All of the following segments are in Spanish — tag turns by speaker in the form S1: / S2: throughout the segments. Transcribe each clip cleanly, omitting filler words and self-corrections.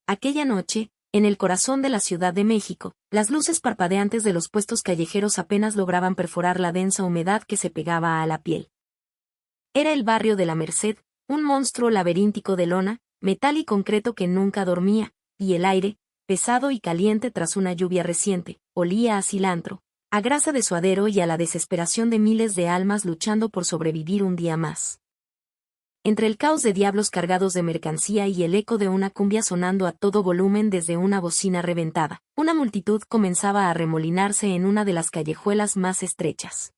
S1: Aquella noche, en el corazón de la Ciudad de México, las luces parpadeantes de los puestos callejeros apenas lograban perforar la densa humedad que se pegaba a la piel. Era el barrio de la Merced, un monstruo laberíntico de lona, metal y concreto que nunca dormía, y el aire, pesado y caliente tras una lluvia reciente, olía a cilantro, a grasa de suadero y a la desesperación de miles de almas luchando por sobrevivir un día más. Entre el caos de diablos cargados de mercancía y el eco de una cumbia sonando a todo volumen desde una bocina reventada, una multitud comenzaba a remolinarse en una de las callejuelas más estrechas.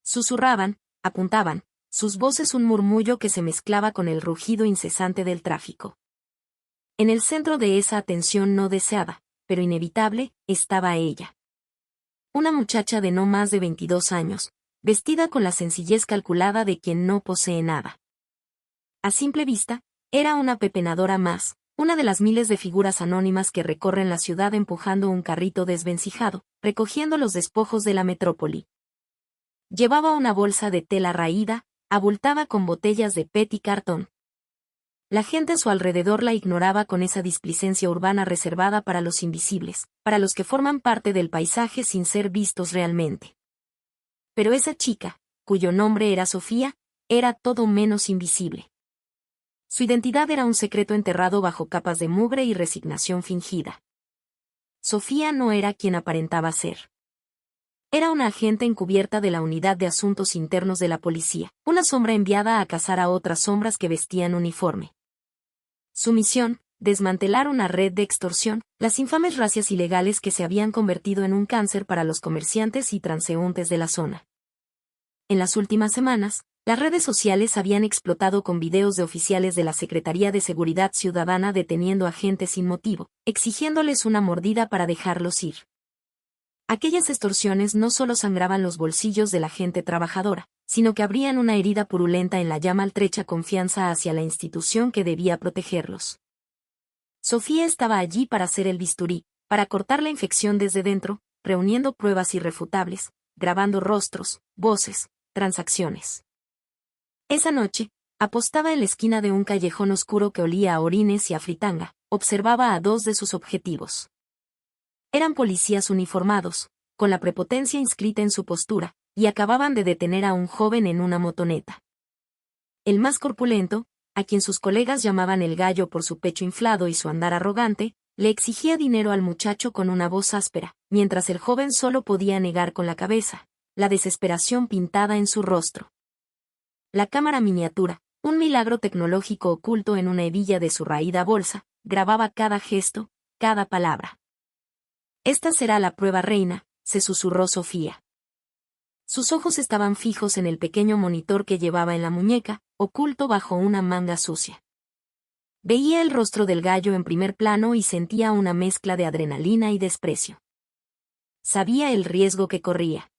S1: Susurraban, apuntaban, sus voces un murmullo que se mezclaba con el rugido incesante del tráfico. En el centro de esa atención no deseada, pero inevitable, estaba ella. Una muchacha de no más de 22 años, vestida con la sencillez calculada de quien no posee nada. A simple vista, era una pepenadora más, una de las miles de figuras anónimas que recorren la ciudad empujando un carrito desvencijado, recogiendo los despojos de la metrópoli. Llevaba una bolsa de tela raída, abultada con botellas de PET y cartón. La gente a su alrededor la ignoraba con esa displicencia urbana reservada para los invisibles, para los que forman parte del paisaje sin ser vistos realmente. Pero esa chica, cuyo nombre era Sofía, era todo menos invisible. Su identidad era un secreto enterrado bajo capas de mugre y resignación fingida. Sofía no era quien aparentaba ser. Era una agente encubierta de la Unidad de Asuntos Internos de la Policía, una sombra enviada a cazar a otras sombras que vestían uniforme. Su misión, desmantelar una red de extorsión, las infames racias ilegales que se habían convertido en un cáncer para los comerciantes y transeúntes de la zona. En las últimas semanas, las redes sociales habían explotado con videos de oficiales de la Secretaría de Seguridad Ciudadana deteniendo a gente sin motivo, exigiéndoles una mordida para dejarlos ir. Aquellas extorsiones no solo sangraban los bolsillos de la gente trabajadora, sino que abrían una herida purulenta en la ya maltrecha confianza hacia la institución que debía protegerlos. Sofía estaba allí para hacer el bisturí, para cortar la infección desde dentro, reuniendo pruebas irrefutables, grabando rostros, voces, transacciones. Esa noche, apostada en la esquina de un callejón oscuro que olía a orines y a fritanga, observaba a dos de sus objetivos. Eran policías uniformados, con la prepotencia inscrita en su postura, y acababan de detener a un joven en una motoneta. El más corpulento, a quien sus colegas llamaban el gallo por su pecho inflado y su andar arrogante, le exigía dinero al muchacho con una voz áspera, mientras el joven solo podía negar con la cabeza, la desesperación pintada en su rostro. La cámara miniatura, un milagro tecnológico oculto en una hebilla de su raída bolsa, grababa cada gesto, cada palabra. Esta será la prueba reina, se susurró Sofía. Sus ojos estaban fijos en el pequeño monitor que llevaba en la muñeca, oculto bajo una manga sucia. Veía el rostro del gallo en primer plano y sentía una mezcla de adrenalina y desprecio. Sabía el riesgo que corría.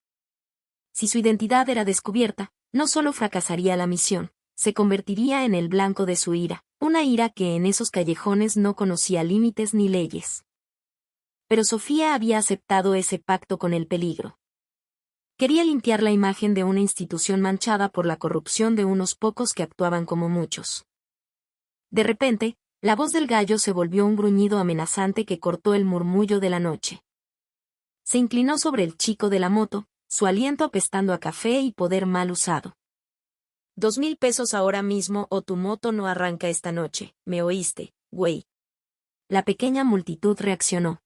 S1: Si su identidad era descubierta, no solo fracasaría la misión, se convertiría en el blanco de su ira, una ira que en esos callejones no conocía límites ni leyes. Pero Sofía había aceptado ese pacto con el peligro. Quería limpiar la imagen de una institución manchada por la corrupción de unos pocos que actuaban como muchos. De repente, la voz del gallo se volvió un gruñido amenazante que cortó el murmullo de la noche. Se inclinó sobre el chico de la moto, su aliento apestando a café y poder mal usado. 2,000 pesos ahora mismo o tu moto no arranca esta noche, ¿me oíste, güey? La pequeña multitud reaccionó.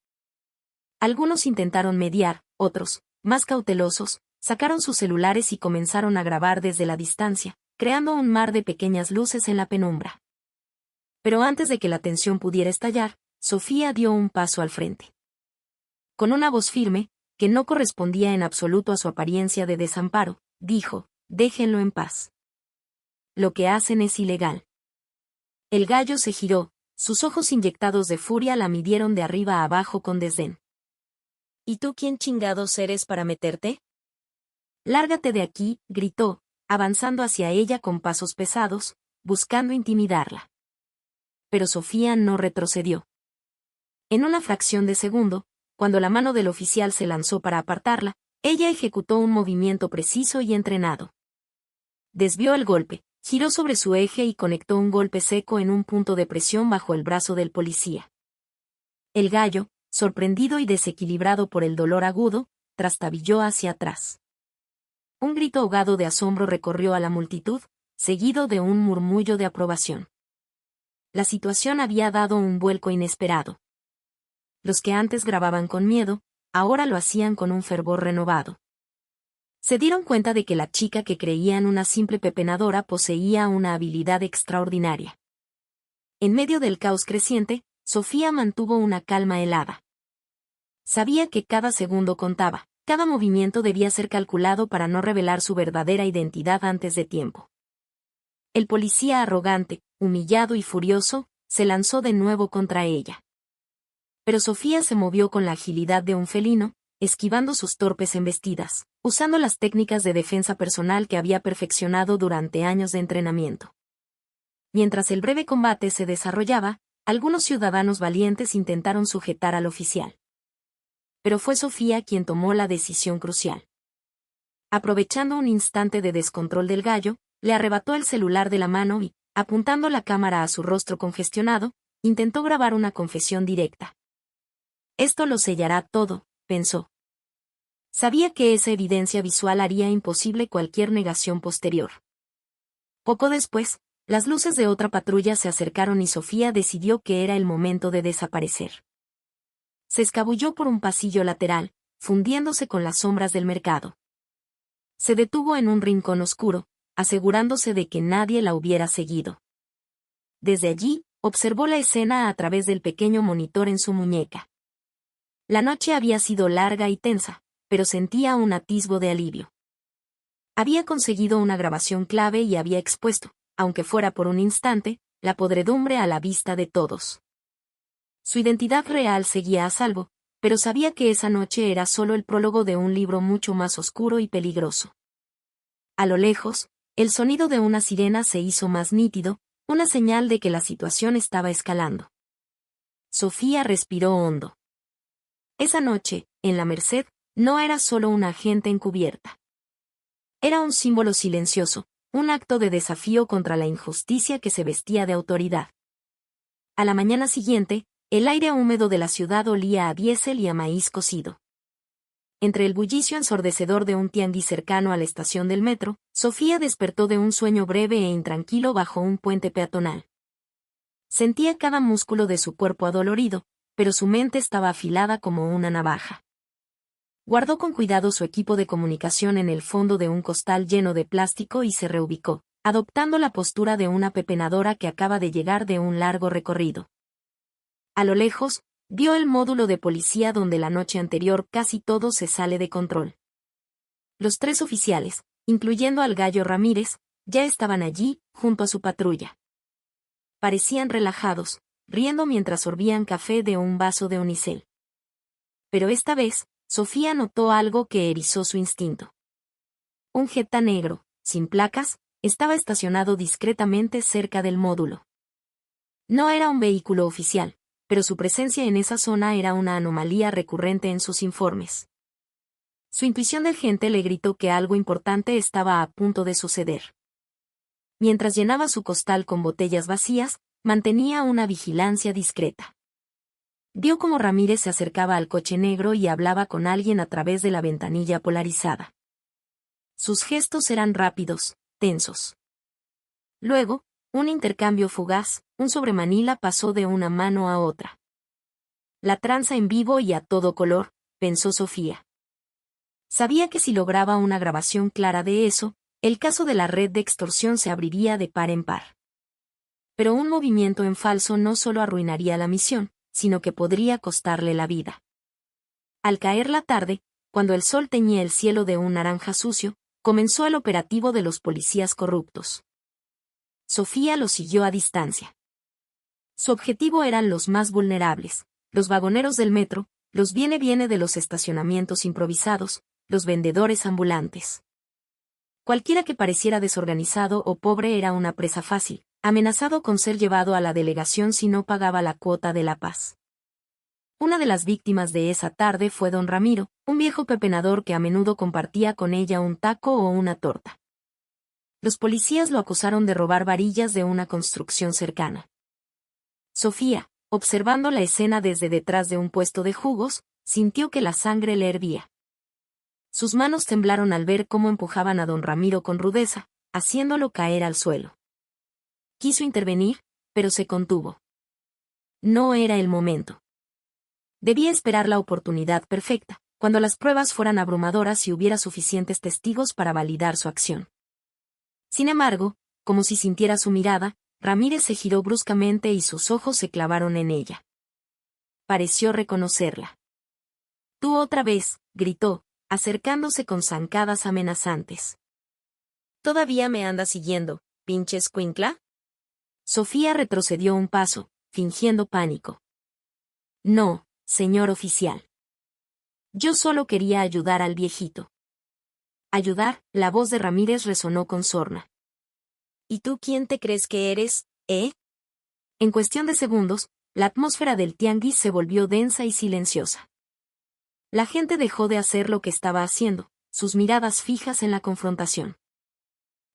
S1: Algunos intentaron mediar, otros, más cautelosos, sacaron sus celulares y comenzaron a grabar desde la distancia, creando un mar de pequeñas luces en la penumbra. Pero antes de que la tensión pudiera estallar, Sofía dio un paso al frente. Con una voz firme, que no correspondía en absoluto a su apariencia de desamparo, dijo, déjenlo en paz. Lo que hacen es ilegal. El gallo se giró, sus ojos inyectados de furia la midieron de arriba a abajo con desdén. ¿Y tú quién chingados eres para meterte? Lárgate de aquí, gritó, avanzando hacia ella con pasos pesados, buscando intimidarla. Pero Sofía no retrocedió. En una fracción de segundo, cuando la mano del oficial se lanzó para apartarla, ella ejecutó un movimiento preciso y entrenado. Desvió el golpe, Giró sobre su eje y conectó un golpe seco en un punto de presión bajo el brazo del policía. El gallo, sorprendido y desequilibrado por el dolor agudo, trastabilló hacia atrás. Un grito ahogado de asombro recorrió a la multitud, seguido de un murmullo de aprobación. La situación había dado un vuelco inesperado. Los que antes grababan con miedo, ahora lo hacían con un fervor renovado. Se dieron cuenta de que la chica que creían una simple pepenadora poseía una habilidad extraordinaria. En medio del caos creciente, Sofía mantuvo una calma helada. Sabía que cada segundo contaba, cada movimiento debía ser calculado para no revelar su verdadera identidad antes de tiempo. El policía arrogante, humillado y furioso, se lanzó de nuevo contra ella. Pero Sofía se movió con la agilidad de un felino, esquivando sus torpes embestidas, usando las técnicas de defensa personal que había perfeccionado durante años de entrenamiento. Mientras el breve combate se desarrollaba, algunos ciudadanos valientes intentaron sujetar al oficial. Pero fue Sofía quien tomó la decisión crucial. Aprovechando un instante de descontrol del gallo, le arrebató el celular de la mano y, apuntando la cámara a su rostro congestionado, intentó grabar una confesión directa. Esto lo sellará todo, pensó. Sabía que esa evidencia visual haría imposible cualquier negación posterior. Poco después, las luces de otra patrulla se acercaron y Sofía decidió que era el momento de desaparecer. Se escabulló por un pasillo lateral, fundiéndose con las sombras del mercado. Se detuvo en un rincón oscuro, asegurándose de que nadie la hubiera seguido. Desde allí, observó la escena a través del pequeño monitor en su muñeca. La noche había sido larga y tensa, pero sentía un atisbo de alivio. Había conseguido una grabación clave y había expuesto, aunque fuera por un instante, la podredumbre a la vista de todos. Su identidad real seguía a salvo, pero sabía que esa noche era solo el prólogo de un libro mucho más oscuro y peligroso. A lo lejos, el sonido de una sirena se hizo más nítido, una señal de que la situación estaba escalando. Sofía respiró hondo. Esa noche, en la Merced, no era solo una agente encubierta. Era un símbolo silencioso, un acto de desafío contra la injusticia que se vestía de autoridad. A la mañana siguiente, el aire húmedo de la ciudad olía a diésel y a maíz cocido. Entre el bullicio ensordecedor de un tianguis cercano a la estación del metro, Sofía despertó de un sueño breve e intranquilo bajo un puente peatonal. Sentía cada músculo de su cuerpo adolorido, pero su mente estaba afilada como una navaja. Guardó con cuidado su equipo de comunicación en el fondo de un costal lleno de plástico y se reubicó, adoptando la postura de una pepenadora que acaba de llegar de un largo recorrido. A lo lejos, vio el módulo de policía donde la noche anterior casi todo se sale de control. Los 3 oficiales, incluyendo al gallo Ramírez, ya estaban allí, junto a su patrulla. Parecían relajados, riendo mientras sorbían café de un vaso de unicel. Pero esta vez, Sofía notó algo que erizó su instinto. Un Jetta negro, sin placas, estaba estacionado discretamente cerca del módulo. No era un vehículo oficial, pero su presencia en esa zona era una anomalía recurrente en sus informes. Su intuición de agente le gritó que algo importante estaba a punto de suceder. Mientras llenaba su costal con botellas vacías, mantenía una vigilancia discreta. Vio cómo Ramírez se acercaba al coche negro y hablaba con alguien a través de la ventanilla polarizada. Sus gestos eran rápidos, tensos. Luego, un intercambio fugaz, un sobremanila pasó de una mano a otra. La tranza en vivo y a todo color, pensó Sofía. Sabía que si lograba una grabación clara de eso, el caso de la red de extorsión se abriría de par en par. Pero un movimiento en falso no solo arruinaría la misión, sino que podría costarle la vida. Al caer la tarde, cuando el sol teñía el cielo de un naranja sucio, comenzó el operativo de los policías corruptos. Sofía lo siguió a distancia. Su objetivo eran los más vulnerables, los vagoneros del metro, los viene-viene de los estacionamientos improvisados, los vendedores ambulantes. Cualquiera que pareciera desorganizado o pobre era una presa fácil, amenazado con ser llevado a la delegación si no pagaba la cuota de la paz. Una de las víctimas de esa tarde fue don Ramiro, un viejo pepenador que a menudo compartía con ella un taco o una torta. Los policías lo acusaron de robar varillas de una construcción cercana. Sofía, observando la escena desde detrás de un puesto de jugos, sintió que la sangre le hervía. Sus manos temblaron al ver cómo empujaban a don Ramiro con rudeza, haciéndolo caer al suelo. Quiso intervenir, pero se contuvo. No era el momento. Debía esperar la oportunidad perfecta, cuando las pruebas fueran abrumadoras y hubiera suficientes testigos para validar su acción. Sin embargo, como si sintiera su mirada, Ramírez se giró bruscamente y sus ojos se clavaron en ella. Pareció reconocerla. «Tú otra vez», gritó, acercándose con zancadas amenazantes. «¿Todavía me andas siguiendo, pinche escuincla?» Sofía retrocedió un paso, fingiendo pánico. «No, señor oficial. Yo solo quería ayudar al viejito». «¿Ayudar?», la voz de Ramírez resonó con sorna. «¿Y tú quién te crees que eres, eh?» En cuestión de segundos, la atmósfera del tianguis se volvió densa y silenciosa. La gente dejó de hacer lo que estaba haciendo, sus miradas fijas en la confrontación.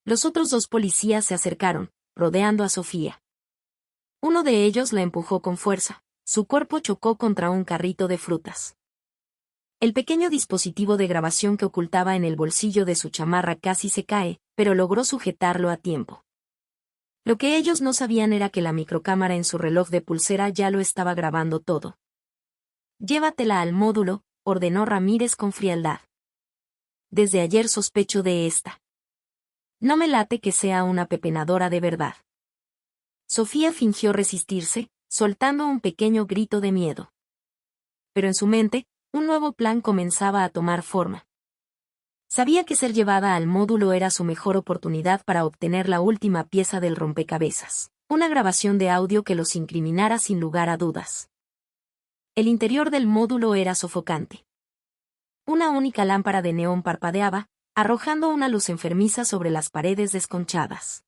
S1: Los otros dos policías se acercaron, rodeando a Sofía. Uno de ellos la empujó con fuerza, su cuerpo chocó contra un carrito de frutas. El pequeño dispositivo de grabación que ocultaba en el bolsillo de su chamarra casi se cae, pero logró sujetarlo a tiempo. Lo que ellos no sabían era que la microcámara en su reloj de pulsera ya lo estaba grabando todo. «Llévatela al módulo», ordenó Ramírez con frialdad. «Desde ayer sospecho de esta. No me late que sea una pepenadora de verdad». Sofía fingió resistirse, soltando un pequeño grito de miedo. Pero en su mente, un nuevo plan comenzaba a tomar forma. Sabía que ser llevada al módulo era su mejor oportunidad para obtener la última pieza del rompecabezas, una grabación de audio que los incriminara sin lugar a dudas. El interior del módulo era sofocante. Una única lámpara de neón parpadeaba, arrojando una luz enfermiza sobre las paredes desconchadas.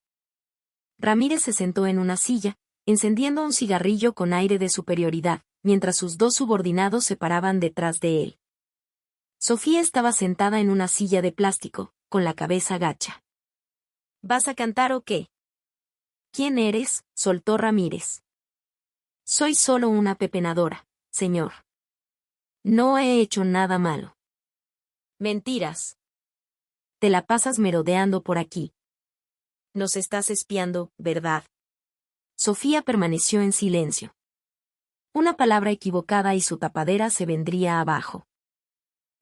S1: Ramírez se sentó en una silla, encendiendo un cigarrillo con aire de superioridad, mientras sus dos subordinados se paraban detrás de él. Sofía estaba sentada en una silla de plástico, con la cabeza gacha. «¿Vas a cantar o qué?» «¿Quién eres?», soltó Ramírez. «Soy solo una pepenadora, señor. No he hecho nada malo». «Mentiras. Te la pasas merodeando por aquí. Nos estás espiando, ¿verdad?» Sofía permaneció en silencio. Una palabra equivocada y su tapadera se vendría abajo.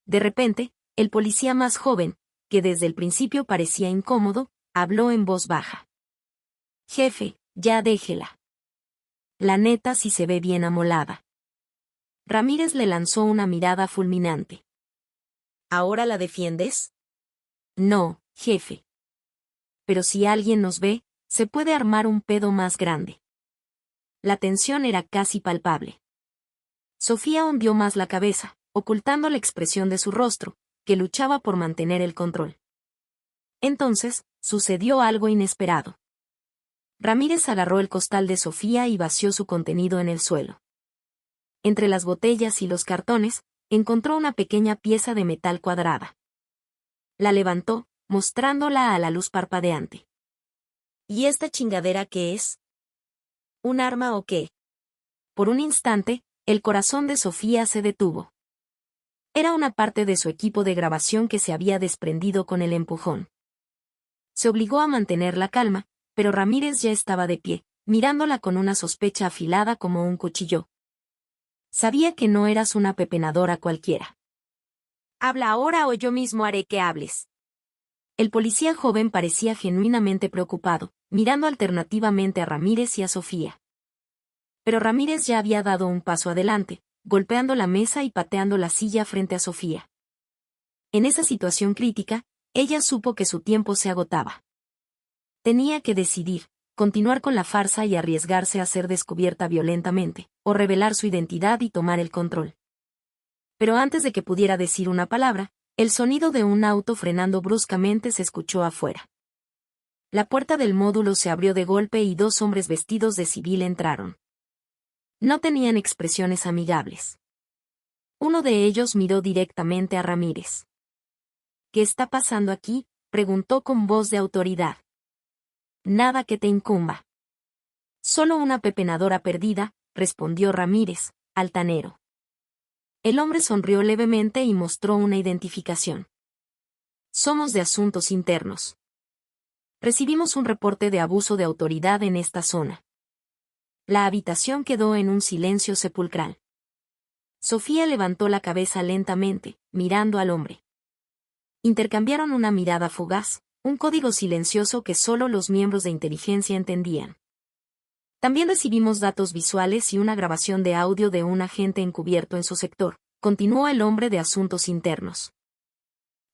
S1: De repente, el policía más joven, que desde el principio parecía incómodo, habló en voz baja. «Jefe, ya déjela. La neta sí se ve bien amolada». Ramírez le lanzó una mirada fulminante. «¿Ahora la defiendes?» «No, jefe. Pero si alguien nos ve, se puede armar un pedo más grande». La tensión era casi palpable. Sofía hundió más la cabeza, ocultando la expresión de su rostro, que luchaba por mantener el control. Entonces, sucedió algo inesperado. Ramírez agarró el costal de Sofía y vació su contenido en el suelo. Entre las botellas y los cartones, encontró una pequeña pieza de metal cuadrada. La levantó, mostrándola a la luz parpadeante. «¿Y esta chingadera qué es? ¿Un arma o qué?» Por un instante, el corazón de Sofía se detuvo. Era una parte de su equipo de grabación que se había desprendido con el empujón. Se obligó a mantener la calma, pero Ramírez ya estaba de pie, mirándola con una sospecha afilada como un cuchillo. Sabía que no eras una pepenadora cualquiera. «Habla ahora o yo mismo haré que hables». El policía joven parecía genuinamente preocupado, mirando alternativamente a Ramírez y a Sofía. Pero Ramírez ya había dado un paso adelante, golpeando la mesa y pateando la silla frente a Sofía. En esa situación crítica, ella supo que su tiempo se agotaba. Tenía que decidir, continuar con la farsa y arriesgarse a ser descubierta violentamente, o revelar su identidad y tomar el control. Pero antes de que pudiera decir una palabra, el sonido de un auto frenando bruscamente se escuchó afuera. La puerta del módulo se abrió de golpe y dos hombres vestidos de civil entraron. No tenían expresiones amigables. Uno de ellos miró directamente a Ramírez. «¿Qué está pasando aquí?», preguntó con voz de autoridad. Nada que te incumba. Solo una pepenadora perdida, respondió Ramírez, altanero. El hombre sonrió levemente y mostró una identificación. Somos de asuntos internos. Recibimos un reporte de abuso de autoridad en esta zona. La habitación quedó en un silencio sepulcral. Sofía levantó la cabeza lentamente, mirando al hombre. Intercambiaron una mirada fugaz, un código silencioso que solo los miembros de inteligencia entendían. También recibimos datos visuales y una grabación de audio de un agente encubierto en su sector, continuó el hombre de asuntos internos.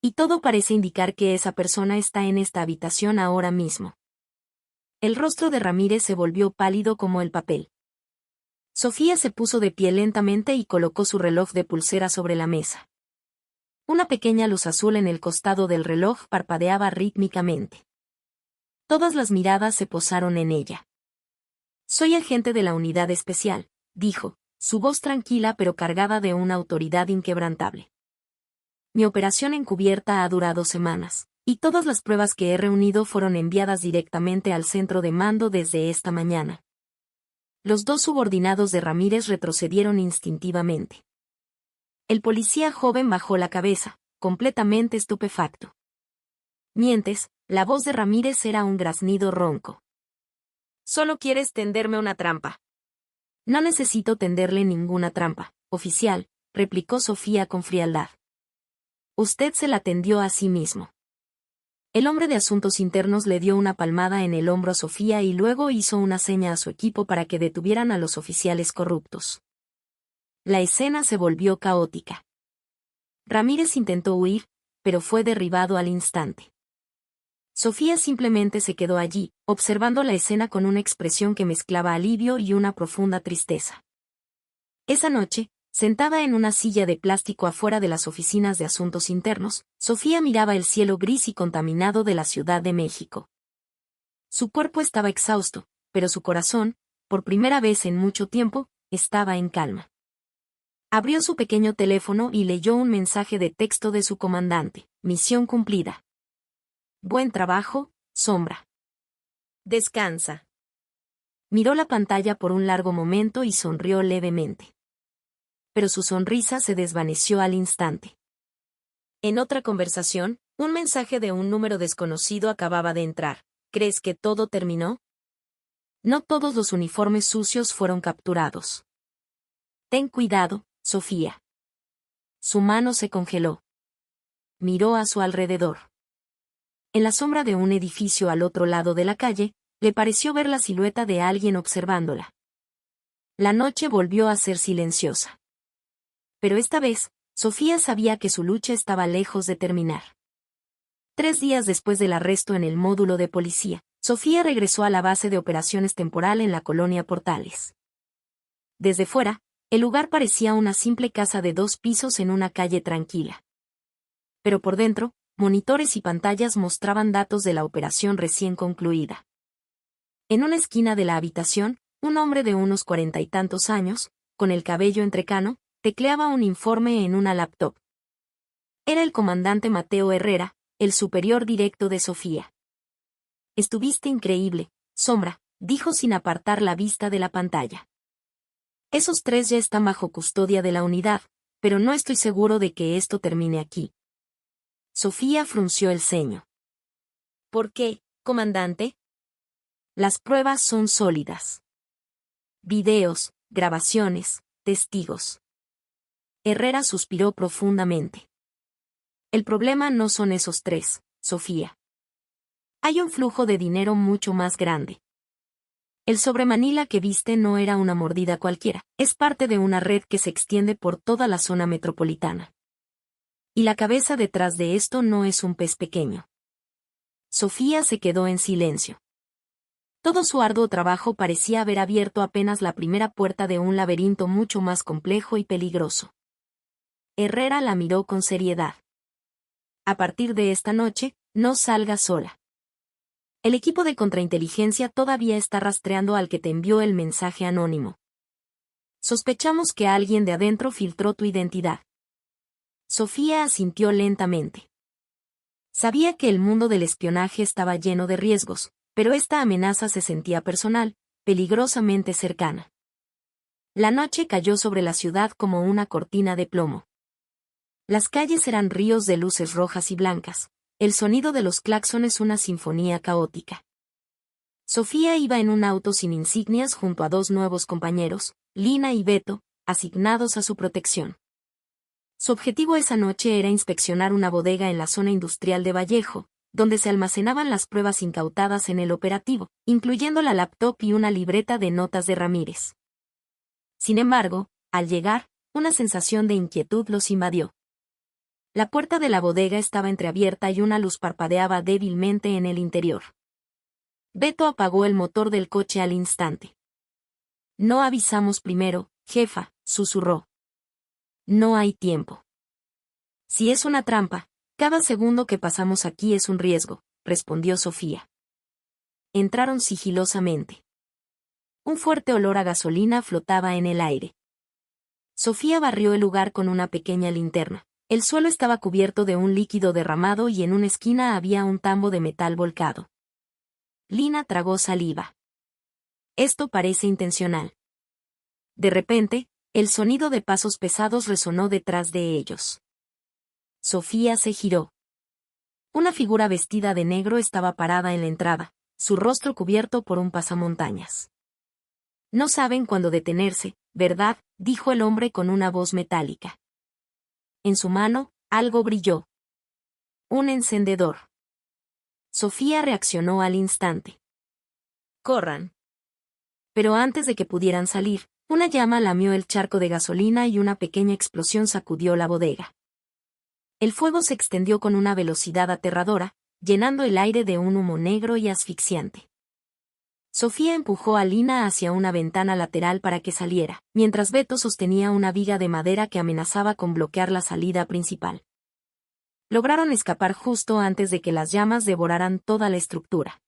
S1: Y todo parece indicar que esa persona está en esta habitación ahora mismo. El rostro de Ramírez se volvió pálido como el papel. Sofía se puso de pie lentamente y colocó su reloj de pulsera sobre la mesa. Una pequeña luz azul en el costado del reloj parpadeaba rítmicamente. Todas las miradas se posaron en ella. Soy agente de la unidad especial, dijo, su voz tranquila pero cargada de una autoridad inquebrantable. Mi operación encubierta ha durado semanas, y todas las pruebas que he reunido fueron enviadas directamente al centro de mando desde esta mañana. Los dos subordinados de Ramírez retrocedieron instintivamente. El policía joven bajó la cabeza, completamente estupefacto. Mientes, la voz de Ramírez era un graznido ronco. Solo quieres tenderme una trampa. No necesito tenderle ninguna trampa, oficial, replicó Sofía con frialdad. Usted se la tendió a sí mismo. El hombre de asuntos internos le dio una palmada en el hombro a Sofía y luego hizo una seña a su equipo para que detuvieran a los oficiales corruptos. La escena se volvió caótica. Ramírez intentó huir, pero fue derribado al instante. Sofía simplemente se quedó allí, observando la escena con una expresión que mezclaba alivio y una profunda tristeza. Esa noche, sentada en una silla de plástico afuera de las oficinas de asuntos internos, Sofía miraba el cielo gris y contaminado de la Ciudad de México. Su cuerpo estaba exhausto, pero su corazón, por primera vez en mucho tiempo, estaba en calma. Abrió su pequeño teléfono y leyó un mensaje de texto de su comandante. Misión cumplida. Buen trabajo, Sombra. Descansa. Miró la pantalla por un largo momento y sonrió levemente. Pero su sonrisa se desvaneció al instante. En otra conversación, un mensaje de un número desconocido acababa de entrar. ¿Crees que todo terminó? No todos los uniformes sucios fueron capturados. Ten cuidado, Sofía. Su mano se congeló. Miró a su alrededor. En la sombra de un edificio al otro lado de la calle, le pareció ver la silueta de alguien observándola. La noche volvió a ser silenciosa. Pero esta vez, Sofía sabía que su lucha estaba lejos de terminar. 3 días después del arresto en el módulo de policía, Sofía regresó a la base de operaciones temporal en la colonia Portales. Desde fuera, el lugar parecía una simple casa de 2 pisos en una calle tranquila. Pero por dentro, monitores y pantallas mostraban datos de la operación recién concluida. En una esquina de la habitación, un hombre de unos 40 y tantos años, con el cabello entrecano, tecleaba un informe en una laptop. Era el comandante Mateo Herrera, el superior directo de Sofía. Estuviste increíble, Sombra, dijo sin apartar la vista de la pantalla. Esos 3 ya están bajo custodia de la unidad, pero no estoy seguro de que esto termine aquí. Sofía frunció el ceño. ¿Por qué, comandante? Las pruebas son sólidas. Videos, grabaciones, testigos. Herrera suspiró profundamente. El problema no son esos 3, Sofía. Hay un flujo de dinero mucho más grande. El sobre Manila que viste no era una mordida cualquiera, es parte de una red que se extiende por toda la zona metropolitana. Y la cabeza detrás de esto no es un pez pequeño. Sofía se quedó en silencio. Todo su arduo trabajo parecía haber abierto apenas la primera puerta de un laberinto mucho más complejo y peligroso. Herrera la miró con seriedad. A partir de esta noche, no salgas sola. El equipo de contrainteligencia todavía está rastreando al que te envió el mensaje anónimo. Sospechamos que alguien de adentro filtró tu identidad. Sofía asintió lentamente. Sabía que el mundo del espionaje estaba lleno de riesgos, Pero esta amenaza se sentía personal, peligrosamente cercana. La noche cayó sobre la ciudad como una cortina de plomo. Las calles eran ríos de luces rojas y blancas, el sonido de los claxones una sinfonía caótica. Sofía iba en un auto sin insignias junto a dos nuevos compañeros, Lina y Beto, asignados a su protección. Su objetivo esa noche era inspeccionar una bodega en la zona industrial de Vallejo, donde se almacenaban las pruebas incautadas en el operativo, incluyendo la laptop y una libreta de notas de Ramírez. Sin embargo, al llegar, una sensación de inquietud los invadió. La puerta de la bodega estaba entreabierta y una luz parpadeaba débilmente en el interior. Beto apagó el motor del coche al instante. «No avisamos primero, jefa», susurró. «No hay tiempo». «Si es una trampa, cada segundo que pasamos aquí es un riesgo», respondió Sofía. Entraron sigilosamente. Un fuerte olor a gasolina flotaba en el aire. Sofía barrió el lugar con una pequeña linterna. El suelo estaba cubierto de un líquido derramado y en una esquina había un tambo de metal volcado. Lina tragó saliva. «Esto parece intencional». De repente, el sonido de pasos pesados resonó detrás de ellos. Sofía se giró. Una figura vestida de negro estaba parada en la entrada, su rostro cubierto por un pasamontañas. «No saben cuándo detenerse, ¿verdad?», dijo el hombre con una voz metálica. En su mano, algo brilló. Un encendedor. Sofía reaccionó al instante. «¡Corran!». Pero antes de que pudieran salir, una llama lamió el charco de gasolina y una pequeña explosión sacudió la bodega. El fuego se extendió con una velocidad aterradora, llenando el aire de un humo negro y asfixiante. Sofía empujó a Lina hacia una ventana lateral para que saliera, mientras Beto sostenía una viga de madera que amenazaba con bloquear la salida principal. Lograron escapar justo antes de que las llamas devoraran toda la estructura.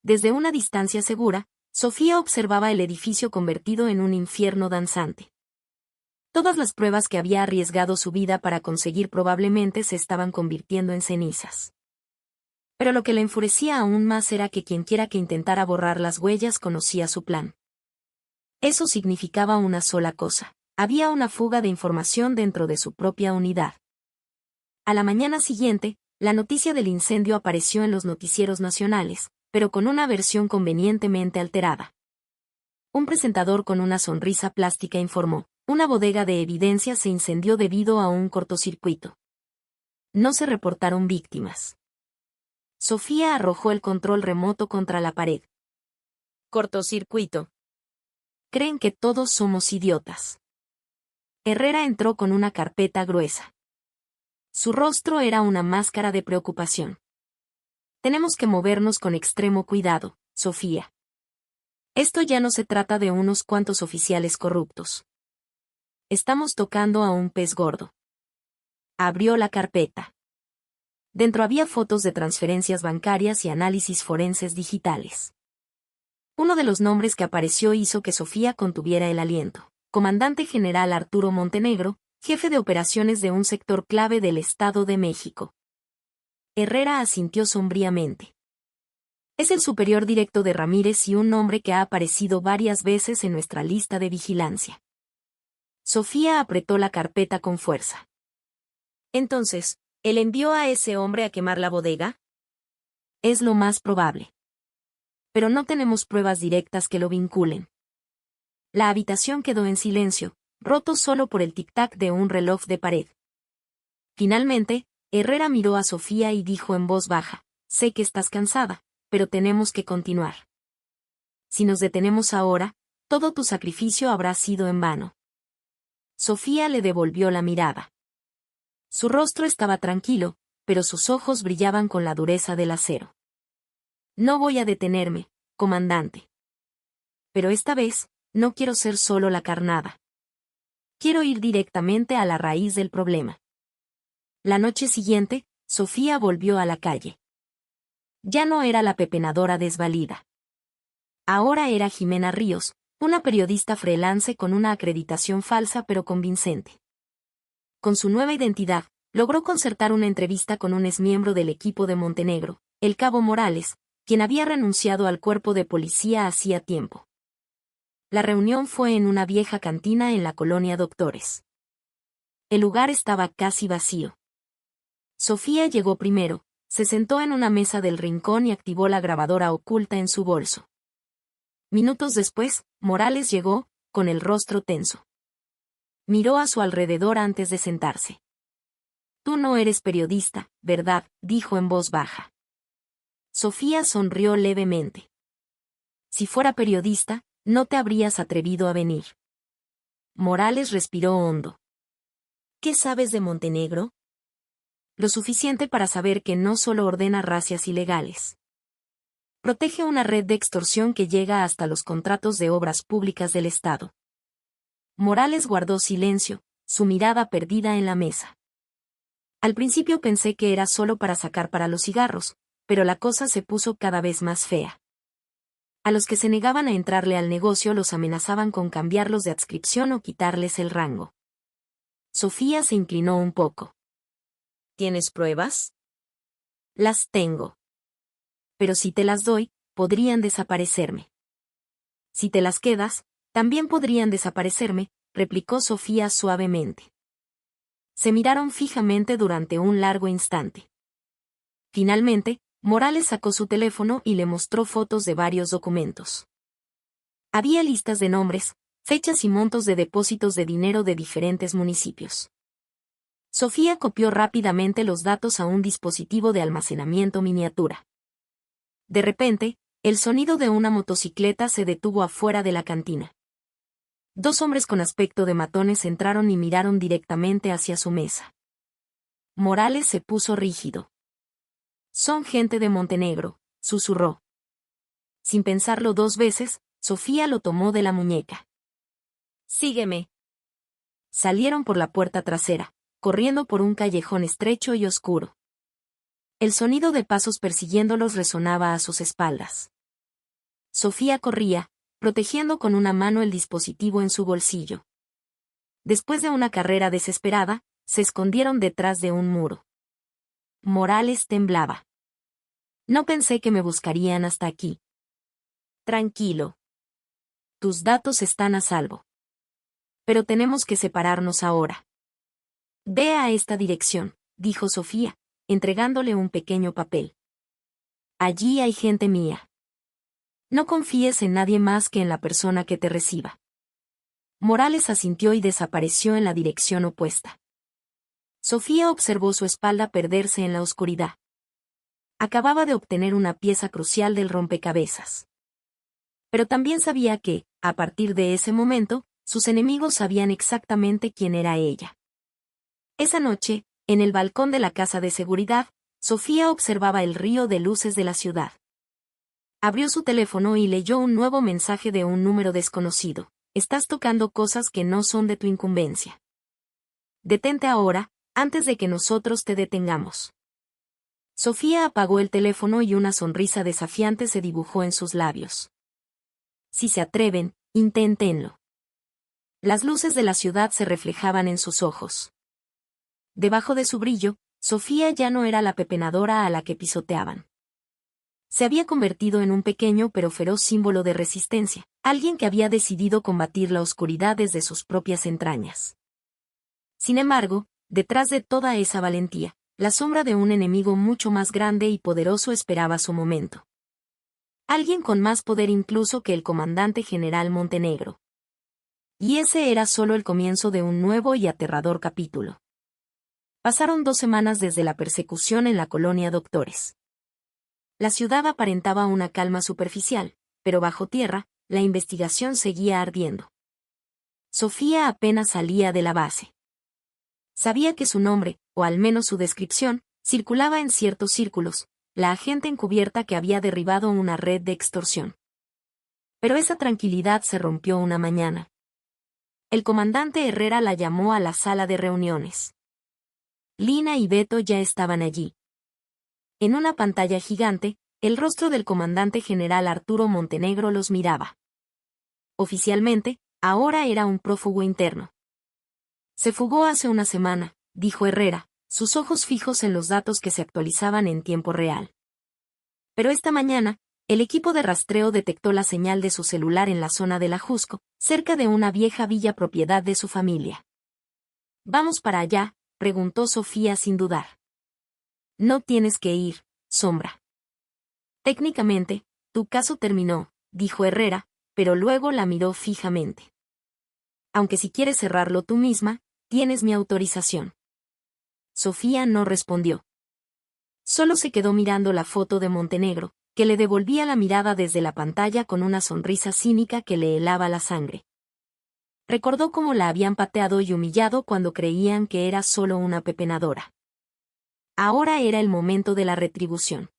S1: Desde una distancia segura, Sofía observaba el edificio convertido en un infierno danzante. Todas las pruebas que había arriesgado su vida para conseguir probablemente se estaban convirtiendo en cenizas. Pero lo que le enfurecía aún más era que quienquiera que intentara borrar las huellas conocía su plan. Eso significaba una sola cosa: había una fuga de información dentro de su propia unidad. A la mañana siguiente, la noticia del incendio apareció en los noticieros nacionales, pero con una versión convenientemente alterada. Un presentador con una sonrisa plástica informó: una bodega de evidencias se incendió debido a un cortocircuito. No se reportaron víctimas. Sofía arrojó el control remoto contra la pared. «Cortocircuito. Creen que todos somos idiotas». Herrera entró con una carpeta gruesa. Su rostro era una máscara de preocupación. «Tenemos que movernos con extremo cuidado, Sofía. Esto ya no se trata de unos cuantos oficiales corruptos. Estamos tocando a un pez gordo». Abrió la carpeta. Dentro había fotos de transferencias bancarias y análisis forenses digitales. Uno de los nombres que apareció hizo que Sofía contuviera el aliento: Comandante General Arturo Montenegro, jefe de operaciones de un sector clave del Estado de México. Herrera asintió sombríamente. «Es el superior directo de Ramírez y un nombre que ha aparecido varias veces en nuestra lista de vigilancia». Sofía apretó la carpeta con fuerza. «Entonces, ¿él envió a ese hombre a quemar la bodega?». «Es lo más probable. Pero no tenemos pruebas directas que lo vinculen». La habitación quedó en silencio, roto solo por el tic-tac de un reloj de pared. Finalmente, Herrera miró a Sofía y dijo en voz baja: «Sé que estás cansada, pero tenemos que continuar. Si nos detenemos ahora, todo tu sacrificio habrá sido en vano». Sofía le devolvió la mirada. Su rostro estaba tranquilo, pero sus ojos brillaban con la dureza del acero. «No voy a detenerme, comandante. Pero esta vez, no quiero ser solo la carnada. Quiero ir directamente a la raíz del problema». La noche siguiente, Sofía volvió a la calle. Ya no era la pepenadora desvalida. Ahora era Jimena Ríos, una periodista freelance con una acreditación falsa pero convincente. Con su nueva identidad, logró concertar una entrevista con un exmiembro del equipo de Montenegro, el cabo Morales, quien había renunciado al cuerpo de policía hacía tiempo. La reunión fue en una vieja cantina en la colonia Doctores. El lugar estaba casi vacío. Sofía llegó primero, se sentó en una mesa del rincón y activó la grabadora oculta en su bolso. Minutos después, Morales llegó, con el rostro tenso. Miró a su alrededor antes de sentarse. «Tú no eres periodista, ¿verdad?», dijo en voz baja. Sofía sonrió levemente. «Si fuera periodista, no te habrías atrevido a venir». Morales respiró hondo. «¿Qué sabes de Montenegro?». «Lo suficiente para saber que no solo ordena razias ilegales. Protege una red de extorsión que llega hasta los contratos de obras públicas del Estado». Morales guardó silencio, su mirada perdida en la mesa. Al principio pensé que era solo para sacar para los cigarros, pero la cosa se puso cada vez más fea. A los que se negaban a entrarle al negocio los amenazaban con cambiarlos de adscripción o quitarles el rango. Sofía se inclinó un poco. «¿Tienes pruebas?». «Las tengo. Pero si te las doy, podrían desaparecerme». «Si te las quedas, también podrían desaparecerme», replicó Sofía suavemente. Se miraron fijamente durante un largo instante. Finalmente, Morales sacó su teléfono y le mostró fotos de varios documentos. Había listas de nombres, fechas y montos de depósitos de dinero de diferentes municipios. Sofía copió rápidamente los datos a un dispositivo de almacenamiento miniatura. De repente, el sonido de una motocicleta se detuvo afuera de la cantina. Dos hombres con aspecto de matones entraron y miraron directamente hacia su mesa. Morales se puso rígido. «Son gente de Montenegro», susurró. Sin pensarlo dos veces, Sofía lo tomó de la muñeca. «Sígueme». Salieron por la puerta trasera, corriendo por un callejón estrecho y oscuro. El sonido de pasos persiguiéndolos resonaba a sus espaldas. Sofía corría, protegiendo con una mano el dispositivo en su bolsillo. Después de una carrera desesperada, se escondieron detrás de un muro. Morales temblaba. «No pensé que me buscarían hasta aquí». «Tranquilo. Tus datos están a salvo. Pero tenemos que separarnos ahora». «Ve a esta dirección», dijo Sofía, entregándole un pequeño papel. «Allí hay gente mía. No confíes en nadie más que en la persona que te reciba». Morales asintió y desapareció en la dirección opuesta. Sofía observó su espalda perderse en la oscuridad. Acababa de obtener una pieza crucial del rompecabezas. Pero también sabía que, a partir de ese momento, sus enemigos sabían exactamente quién era ella. Esa noche, en el balcón de la casa de seguridad, Sofía observaba el río de luces de la ciudad. Abrió su teléfono y leyó un nuevo mensaje de un número desconocido. «Estás tocando cosas que no son de tu incumbencia. Detente ahora, antes de que nosotros te detengamos». Sofía apagó el teléfono y una sonrisa desafiante se dibujó en sus labios. «Si se atreven, inténtenlo». Las luces de la ciudad se reflejaban en sus ojos. Debajo de su brillo, Sofía ya no era la pepenadora a la que pisoteaban. Se había convertido en un pequeño pero feroz símbolo de resistencia, alguien que había decidido combatir la oscuridad desde sus propias entrañas. Sin embargo, detrás de toda esa valentía, la sombra de un enemigo mucho más grande y poderoso esperaba su momento. Alguien con más poder incluso que el comandante general Montenegro. Y ese era solo el comienzo de un nuevo y aterrador capítulo. Pasaron 2 semanas desde la persecución en la colonia Doctores. La ciudad aparentaba una calma superficial, pero bajo tierra, la investigación seguía ardiendo. Sofía apenas salía de la base. Sabía que su nombre, o al menos su descripción, circulaba en ciertos círculos, la agente encubierta que había derribado una red de extorsión. Pero esa tranquilidad se rompió una mañana. El comandante Herrera la llamó a la sala de reuniones. Lina y Beto ya estaban allí. En una pantalla gigante, el rostro del comandante general Arturo Montenegro los miraba. Oficialmente, ahora era un prófugo interno. «Se fugó hace una semana», dijo Herrera, sus ojos fijos en los datos que se actualizaban en tiempo real. Pero esta mañana, el equipo de rastreo detectó la señal de su celular en la zona del Ajusco, cerca de una vieja villa propiedad de su familia. ¿Vamos para allá?, preguntó Sofía sin dudar. No tienes que ir, Sombra. Técnicamente, tu caso terminó, dijo Herrera, pero luego la miró fijamente. Aunque si quieres cerrarlo tú misma, tienes mi autorización. Sofía no respondió. Solo se quedó mirando la foto de Montenegro, que le devolvía la mirada desde la pantalla con una sonrisa cínica que le helaba la sangre. Recordó cómo la habían pateado y humillado cuando creían que era solo una pepenadora. Ahora era el momento de la retribución.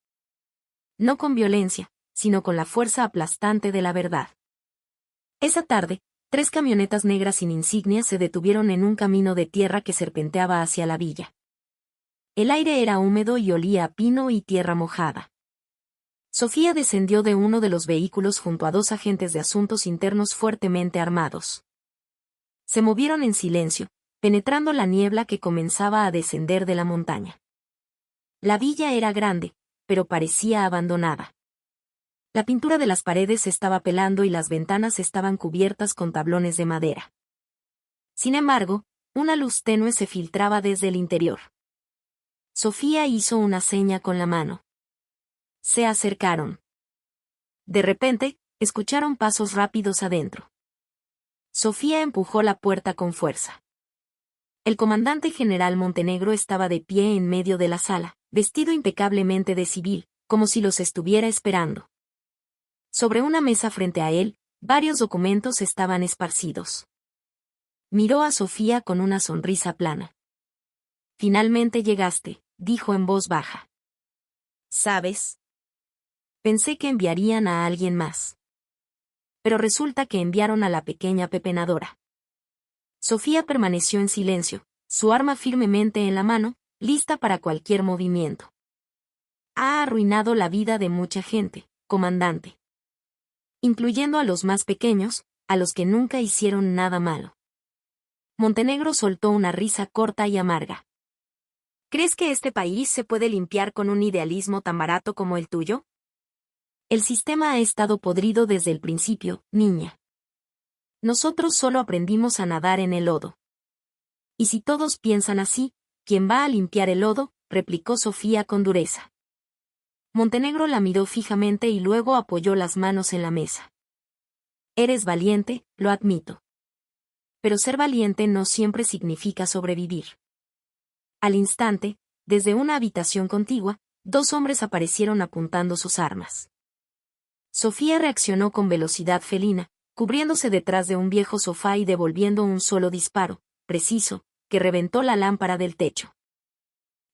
S1: No con violencia, sino con la fuerza aplastante de la verdad. Esa tarde, 3 camionetas negras sin insignia se detuvieron en un camino de tierra que serpenteaba hacia la villa. El aire era húmedo y olía a pino y tierra mojada. Sofía descendió de uno de los vehículos junto a 2 agentes de asuntos internos fuertemente armados. Se movieron en silencio, penetrando la niebla que comenzaba a descender de la montaña. La villa era grande, pero parecía abandonada. La pintura de las paredes estaba pelando y las ventanas estaban cubiertas con tablones de madera. Sin embargo, una luz tenue se filtraba desde el interior. Sofía hizo una seña con la mano. Se acercaron. De repente, escucharon pasos rápidos adentro. Sofía empujó la puerta con fuerza. El comandante general Montenegro estaba de pie en medio de la sala, vestido impecablemente de civil, como si los estuviera esperando. Sobre una mesa frente a él, varios documentos estaban esparcidos. Miró a Sofía con una sonrisa plana. Finalmente llegaste, dijo en voz baja. ¿Sabes? Pensé que enviarían a alguien más. Pero resulta que enviaron a la pequeña pepenadora. Sofía permaneció en silencio, su arma firmemente en la mano, lista para cualquier movimiento. Ha arruinado la vida de mucha gente, comandante. Incluyendo a los más pequeños, a los que nunca hicieron nada malo. Montenegro soltó una risa corta y amarga. ¿Crees que este país se puede limpiar con un idealismo tan barato como el tuyo? El sistema ha estado podrido desde el principio, niña. Nosotros solo aprendimos a nadar en el lodo. Y si todos piensan así, ¿quién va a limpiar el lodo?, replicó Sofía con dureza. Montenegro la miró fijamente y luego apoyó las manos en la mesa. Eres valiente, lo admito. Pero ser valiente no siempre significa sobrevivir. Al instante, desde una habitación contigua, 2 hombres aparecieron apuntando sus armas. Sofía reaccionó con velocidad felina, cubriéndose detrás de un viejo sofá y devolviendo un solo disparo, preciso, que reventó la lámpara del techo.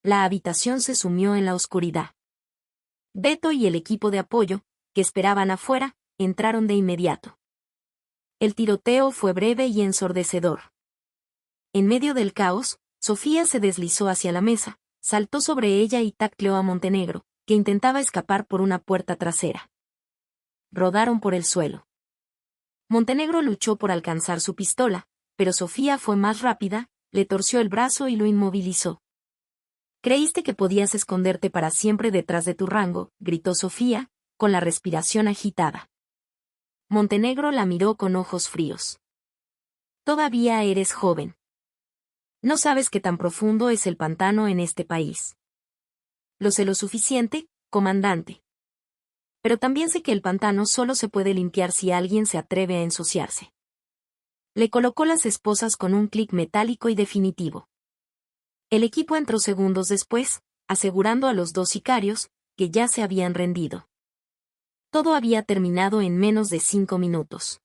S1: La habitación se sumió en la oscuridad. Beto y el equipo de apoyo, que esperaban afuera, entraron de inmediato. El tiroteo fue breve y ensordecedor. En medio del caos, Sofía se deslizó hacia la mesa, saltó sobre ella y tacleó a Montenegro, que intentaba escapar por una puerta trasera. Rodaron por el suelo. Montenegro luchó por alcanzar su pistola, pero Sofía fue más rápida, le torció el brazo y lo inmovilizó. «Creíste que podías esconderte para siempre detrás de tu rango», gritó Sofía, con la respiración agitada. Montenegro la miró con ojos fríos. «Todavía eres joven. No sabes qué tan profundo es el pantano en este país». «Lo sé lo suficiente, comandante. Pero también sé que el pantano solo se puede limpiar si alguien se atreve a ensuciarse». Le colocó las esposas con un clic metálico y definitivo. El equipo entró segundos después, asegurando a los 2 sicarios, que ya se habían rendido. Todo había terminado en menos de 5 minutos.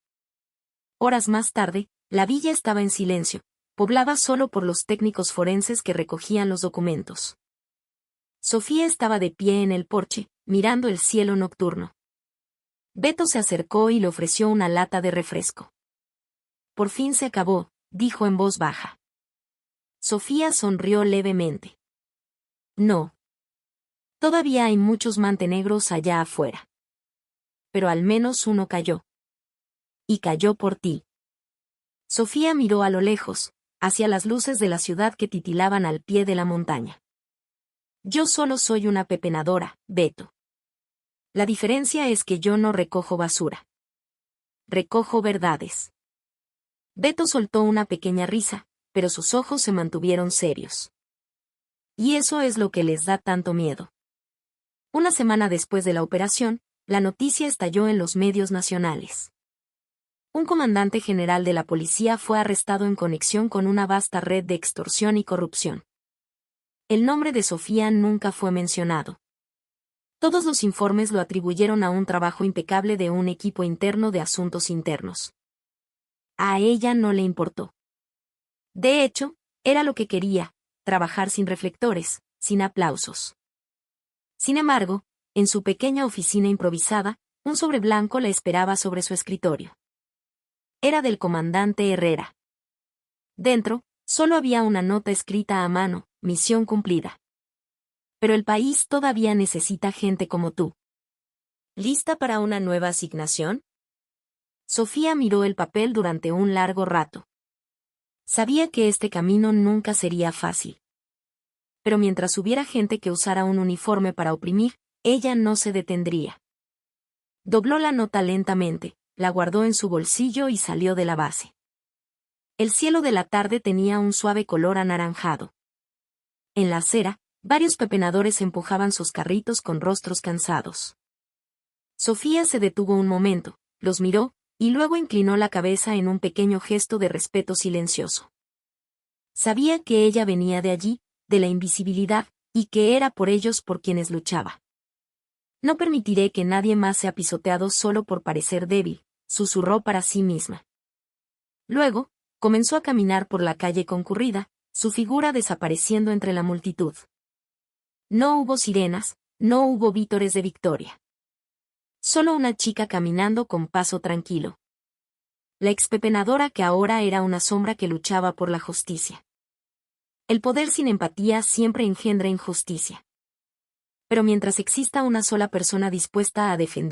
S1: Horas más tarde, la villa estaba en silencio, poblada solo por los técnicos forenses que recogían los documentos. Sofía estaba de pie en el porche, mirando el cielo nocturno. Beto se acercó y le ofreció una lata de refresco. «Por fin se acabó», dijo en voz baja. Sofía sonrió levemente. «No. Todavía hay muchos mantenegros allá afuera. Pero al menos uno cayó. Y cayó por ti». Sofía miró a lo lejos, hacia las luces de la ciudad que titilaban al pie de la montaña. «Yo solo soy una pepenadora, Beto. La diferencia es que yo no recojo basura. Recojo verdades. Beto soltó una pequeña risa, pero sus ojos se mantuvieron serios. Y eso es lo que les da tanto miedo. Una semana después de la operación, la noticia estalló en los medios nacionales. Un comandante general de la policía fue arrestado en conexión con una vasta red de extorsión y corrupción. El nombre de Sofía nunca fue mencionado. Todos los informes lo atribuyeron a un trabajo impecable de un equipo interno de asuntos internos. A ella no le importó. De hecho, era lo que quería, trabajar sin reflectores, sin aplausos. Sin embargo, en su pequeña oficina improvisada, un sobre blanco la esperaba sobre su escritorio. Era del comandante Herrera. Dentro, solo había una nota escrita a mano: misión cumplida. Pero el país todavía necesita gente como tú. ¿Lista para una nueva asignación? Sofía miró el papel durante un largo rato. Sabía que este camino nunca sería fácil. Pero mientras hubiera gente que usara un uniforme para oprimir, ella no se detendría. Dobló la nota lentamente, la guardó en su bolsillo y salió de la base. El cielo de la tarde tenía un suave color anaranjado. En la acera, varios pepenadores empujaban sus carritos con rostros cansados. Sofía se detuvo un momento, los miró, y luego inclinó la cabeza en un pequeño gesto de respeto silencioso. Sabía que ella venía de allí, de la invisibilidad, y que era por ellos por quienes luchaba. No permitiré que nadie más sea pisoteado solo por parecer débil, susurró para sí misma. Luego, comenzó a caminar por la calle concurrida, su figura desapareciendo entre la multitud. No hubo sirenas, no hubo vítores de victoria. Solo una chica caminando con paso tranquilo. La expepenadora que ahora era una sombra que luchaba por la justicia. El poder sin empatía siempre engendra injusticia. Pero mientras exista una sola persona dispuesta a defender